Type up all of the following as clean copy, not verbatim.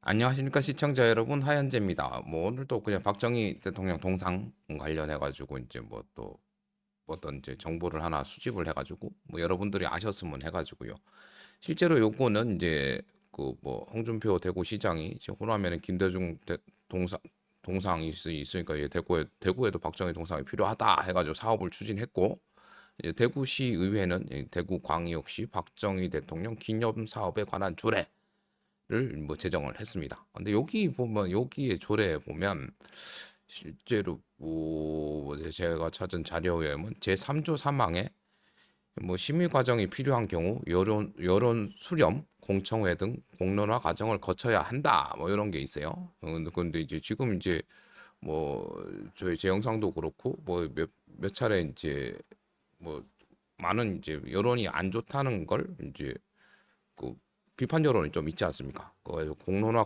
안녕하십니까 시청자 여러분, 하현재입니다. 뭐 오늘도 그냥 박정희 대통령 동상 관련해 가지고 이제 뭐 또 어떤 이제 정보를 하나 수집을 해 가지고 뭐 여러분들이 아셨으면 해 가지고요. 실제로 요거는 이제 그 뭐 홍준표 대구시장이 지금 호남에는 김대중 동상 동상이 있으니까 이제 대구에도 박정희 동상이 필요하다 해 가지고 사업을 추진했고, 이제 대구시의회는 대구광역시 박정희 대통령 기념 사업에 관한 조례 를 뭐 제정을 했습니다. 근데 여기 보면 여기에 조례에 보면 실제로 뭐 제가 찾은 자료에 의하면 제3조 3항에 뭐 심의 과정이 필요한 경우 여론 수렴, 공청회 등 공론화 과정을 거쳐야 한다. 뭐 이런 게 있어요. 근데 이제 지금 이제 뭐 저희 제 영상도 그렇고 뭐 몇 차례 이제 뭐 많은 이제 여론이 안 좋다는 걸 이제 그 비판 여론이 좀 있지 않습니까? 그래서 공론화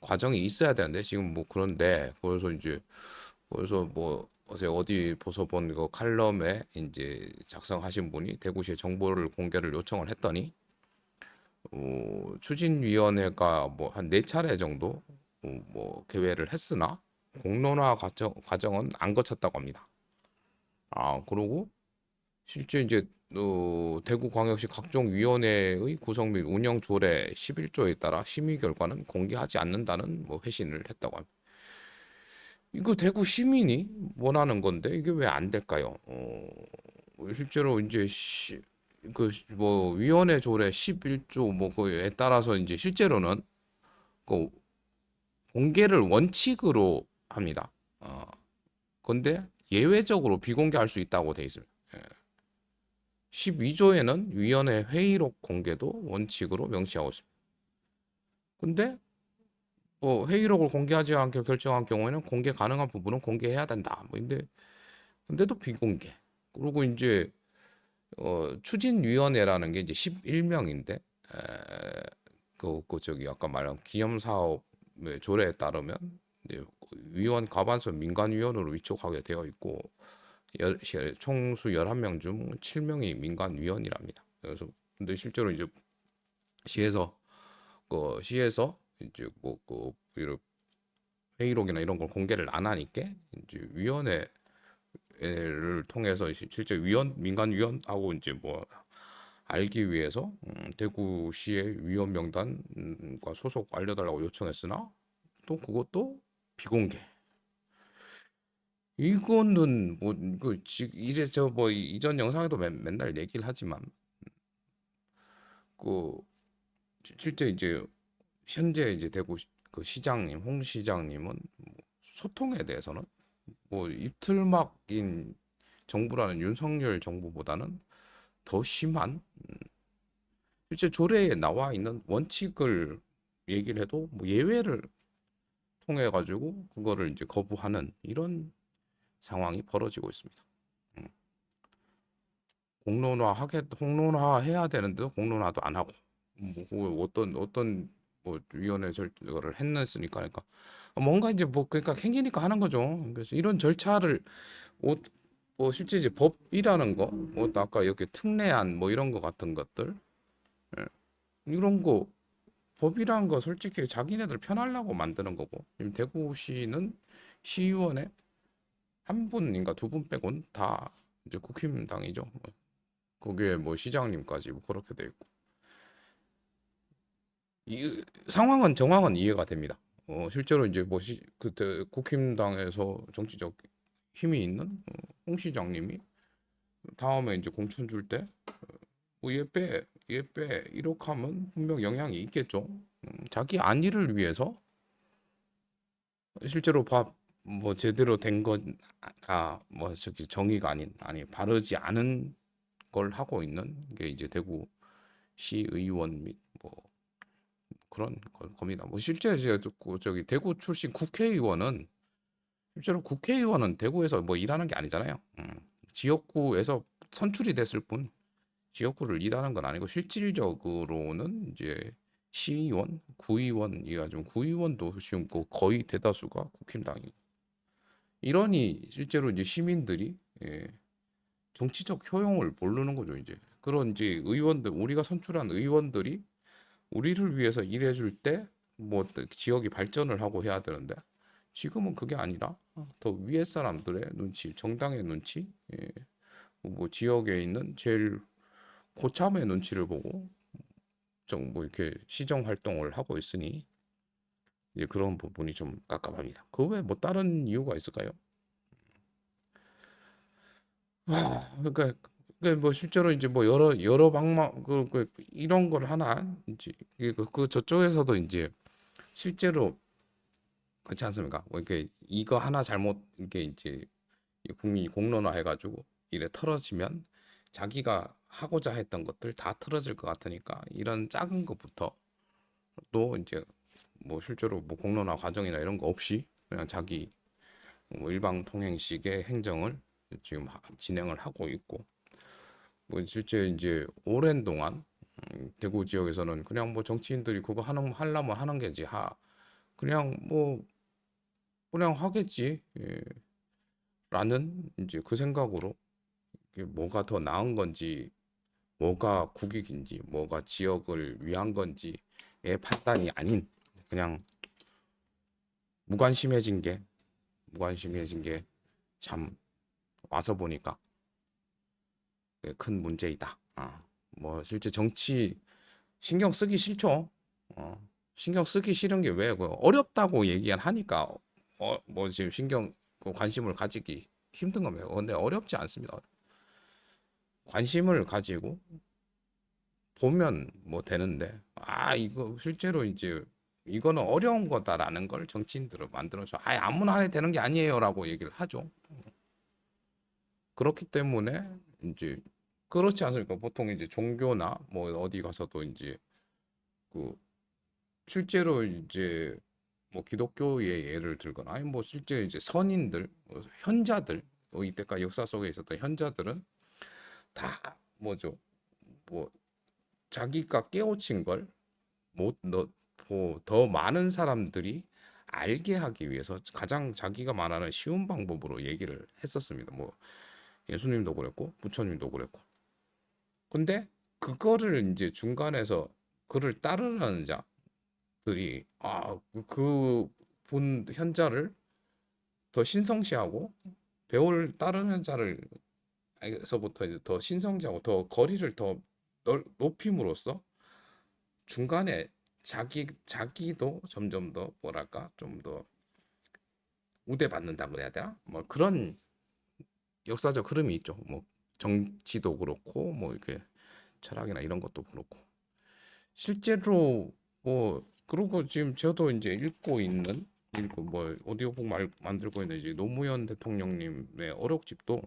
과정이 있어야 되는데 지금 뭐 그런데 그래서 뭐 어디 보서 본 그 칼럼에 이제 작성하신 분이 대구시에 정보를 공개를 요청을 했더니 추진위원회가 뭐 한 네 차례 정도 뭐 개회를 했으나 공론화 과정은 안 거쳤다고 합니다. 그러고 실제 이제 대구광역시 각종 위원회의 구성 및 운영 조례 11조에 따라 심의 결과는 공개하지 않는다는 뭐 회신을 했다고 합니다. 이거 대구 시민이 원하는 건데 이게 왜 안 될까요? 실제로 이제 그 뭐 위원회 조례 11조 뭐 그에 따라서 이제 실제로는 그 공개를 원칙으로 합니다. 근데 예외적으로 비공개할 수 있다고 돼 있습니다. 12조에는 위원회 회의록 공개도 원칙으로 명시하고 있습니다. 근데 뭐 회의록을 공개하지 않게 결정한 경우에는 공개 가능한 부분은 공개해야 된다. 뭐 근데도 비공개. 그리고 이제 추진위원회라는 게 이제 11명인데 그 저기 아까 말한 기념사업의 조례에 따르면 이제 위원 과반수 민간위원으로 위촉하게 되어 있고 총수 11명 중 7명이 민간위원이랍니다. 그래서 근데 실제로 이제 시에서 시에서 이제 뭐그 회의록이나 이런 걸 공개를 안 하니까 이제 위원회를 통해서 실제 민간 위원하고 이제 뭐 알기 위해서 대구시의 위원 명단과 소속 알려달라고 요청했으나 또 그것도 비공개. 이거는 뭐그 이제 저 뭐 이전 영상에도 맨날 얘기를 하지만 그 실제 이제 현재 이제 그 시장님 홍 시장님은 소통에 대해서는 뭐 입틀막인 정부라는 윤석열 정부보다는 더 심한 실제 조례에 나와 있는 원칙을 얘기를 해도 뭐 예외를 통해 가지고 그거를 이제 거부하는 이런 상황이 벌어지고 있습니다. 음. 공론화 해야 되는데도 공론화도 안 하고 뭐 어떤 뭐 위원회 절차를 했으니까 그러니까 뭔가 이제 뭐 그러니까 생기니까 하는 거죠. 그래서 이런 절차를 뭐, 뭐 실제 이제 법이라는 거, 뭐 아까 이렇게 특례안 뭐 이런 거 같은 것들, 예, 이런 거 법이란 거 솔직히 자기네들 편하려고 만드는 거고 지금 대구시는 시의원에 한 분인가 두 분 빼곤 다 이제 국힘당이죠. 거기에 뭐 시장님까지 뭐 그렇게 돼 있고 이 상황은 정황은 이해가 됩니다. 실제로 이제 뭐 그때 국힘당에서 정치적 힘이 있는 홍 시장님이 다음에 이제 공천 줄 때 얘 빼, 얘 빼, 이렇게 하면 분명 영향이 있겠죠. 자기 안위를 위해서 실제로 뭐 제대로 된 뭐 저기 정의가 아니 바르지 않은 걸 하고 있는 게 이제 대구 시의원 및 뭐 그런 겁니다. 뭐 실제 제가 듣고 저기 대구 출신 국회의원은 실제로 국회의원은 대구에서 뭐 일하는 게 아니잖아요. 지역구에서 선출이 됐을 뿐 지역구를 일하는 건 아니고 실질적으로는 이제 시의원, 구의원이가 좀 구의원도 지금 거의 대다수가 국힘당이고 이러니 실제로 이제 시민들이 정치적 효용을 모르는 거죠 이제 그런 이제 의원들 우리가 선출한 의원들이 우리를 위해서 일해줄 때 뭐 지역이 발전을 하고 해야 되는데 지금은 그게 아니라 더 위에 사람들의 눈치, 정당의 눈치, 예, 뭐 지역에 있는 제일 고참의 눈치를 보고 좀 뭐 이렇게 시정 활동을 하고 있으니 이제 그런 부분이 좀 깝깝합니다. 그 외에 뭐 다른 이유가 있을까요? 그러니까 뭐 실제로 이제 뭐 여러 방망 이런 걸 하나 이제 그 저쪽에서도 이제 실제로 그렇지 않습니까? 뭐 이렇게 이거 하나 잘못 이게 이제 국민이 공론화 해가지고 이래 털어지면 자기가 하고자 했던 것들 다 틀어질 것 같으니까 이런 작은 것부터 또 이제 뭐 실제로 뭐 공론화 과정이나 이런 거 없이 그냥 자기 뭐 일방 통행식의 행정을 지금 진행을 하고 있고 뭐 실제 이제 오랜 동안 대구 지역에서는 그냥 뭐 정치인들이 그거 하려면 하는 게지 그냥 뭐 그냥 하겠지 라는 이제 그 생각으로 이게 뭐가 더 나은 건지 뭐가 국익인지 뭐가 지역을 위한 건지의 판단이 아닌 그냥 무관심해진 게 무관심해진 게 참 와서 보니까 큰 문제이다. 뭐 실제 정치 신경 쓰기 싫죠. 신경 쓰기 싫은 게 왜? 어렵다고 얘기를 하니까 뭐 지금 관심을 가지기 힘든 겁니다. 근데 어렵지 않습니다. 관심을 가지고 보면 뭐 되는데 이거 실제로 이제 이거는 어려운 거다라는 걸 정치인들은 만들어서 아무나 해도 되는 게 아니에요라고 얘기를 하죠. 그렇기 때문에 이제 그렇지 않습니까? 보통 이제 종교나 뭐 어디 가서도 이제 그 실제로 이제 뭐 기독교의 예를 들거나 아니 뭐 실제 이제 선인들, 뭐 현자들 이때까지 역사 속에 있었던 현자들은 다 뭐죠? 뭐 자기가 깨우친 걸 못, 더 많은 사람들이 알게 하기 위해서 가장 자기가 말하는 쉬운 방법으로 얘기를 했었습니다. 뭐 예수님도 그랬고 부처님도 그랬고. 근데 그거를 이제 중간에서 그를 따르는 자들이 그 본 현자를 더 신성시하고 배울 따르는 자를 에서부터 이제 더 신성시하고 더 거리를 더 높임으로써 중간에 자기도 점점 더 뭐랄까 좀 더 우대받는다 그래야 되나? 뭐 그런 역사적 흐름이 있죠. 뭐 정치도 그렇고 뭐 이렇게 철학이나 이런 것도 그렇고 실제로 뭐 그리고 지금 저도 이제 읽고 뭐 오디오북 만들고 있는 이제 노무현 대통령님의 어록집도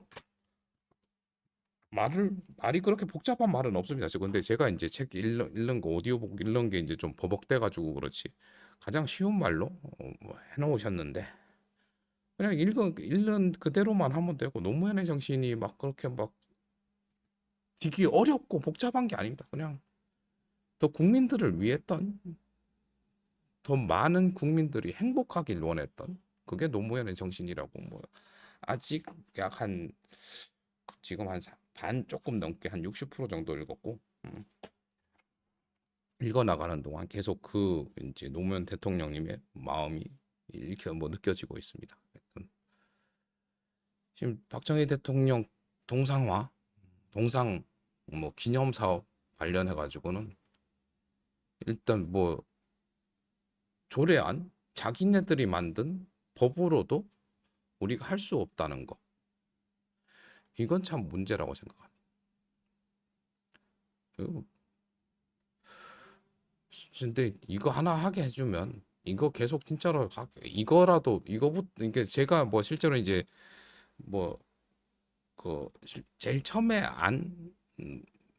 말이 그렇게 복잡한 말은 없습니다. 근데 제가 이제 책 읽는 거 오디오북 읽는 게 이제 좀 버벅대 가지고 그렇지 가장 쉬운 말로 뭐 해놓으셨는데 그냥 읽는 그대로만 하면 되고 노무현의 정신이 막 그렇게 막 되게 어렵고 복잡한 게 아닙니다. 그냥 더 국민들을 위했던 더 많은 국민들이 행복하길 원했던 그게 노무현의 정신이라고 뭐 아직 약 한 지금 한 반 조금 넘게 한 60% 정도 읽었고 읽어 나가는 동안 계속 그 이제 노무현 대통령님의 마음이 이렇게 뭐 느껴지고 있습니다. 하여튼 지금 박정희 대통령 동상화, 동상 뭐 기념 사업 관련해 가지고는 일단 뭐 조례안 자기네들이 만든 법으로도 우리가 할 수 없다는 거. 이건 참 문제라고 생각합니다. 그리고 근데 이거 하나 하게 해주면 이거 계속 진짜로 이거라도 이거부터 이게 제가 뭐 실제로 이제 뭐 그 제일 처음에 안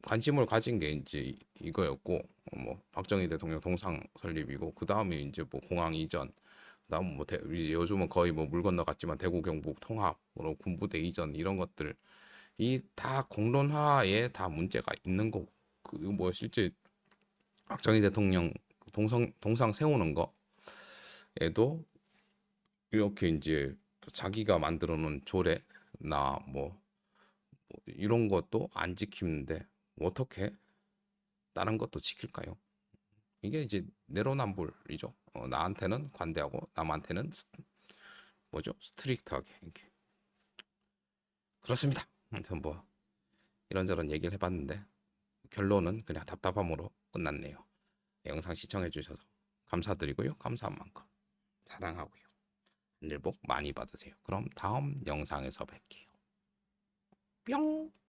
관심을 가진 게 이제 이거였고 뭐 박정희 대통령 동상 설립이고 그 다음에 이제 뭐 공항 이전 그다음 뭐 이제 요즘은 거의 뭐 물 건너갔지만 대구 경북 통합으로 군부대 이전 이런 것들 이 다 공론화에 다 문제가 있는 거고 그 뭐 실제 박정희 대통령 동상 세우는 거에도 이렇게 이제 자기가 만들어 놓은 조례나 뭐 이런 것도 안 지키는데 어떻게 다른 것도 지킬까요? 이게 이제 내로남불이죠. 나한테는 관대하고 남한테는 뭐죠? 스트릭트하게 이렇게. 그렇습니다. 아무튼 뭐 이런저런 얘기를 해봤는데 결론은 그냥 답답함으로 끝났네요. 영상 시청해주셔서 감사드리고요. 감사한 만큼 사랑하고요. 하늘 복 많이 받으세요. 그럼 다음 영상에서 뵐게요. 뿅!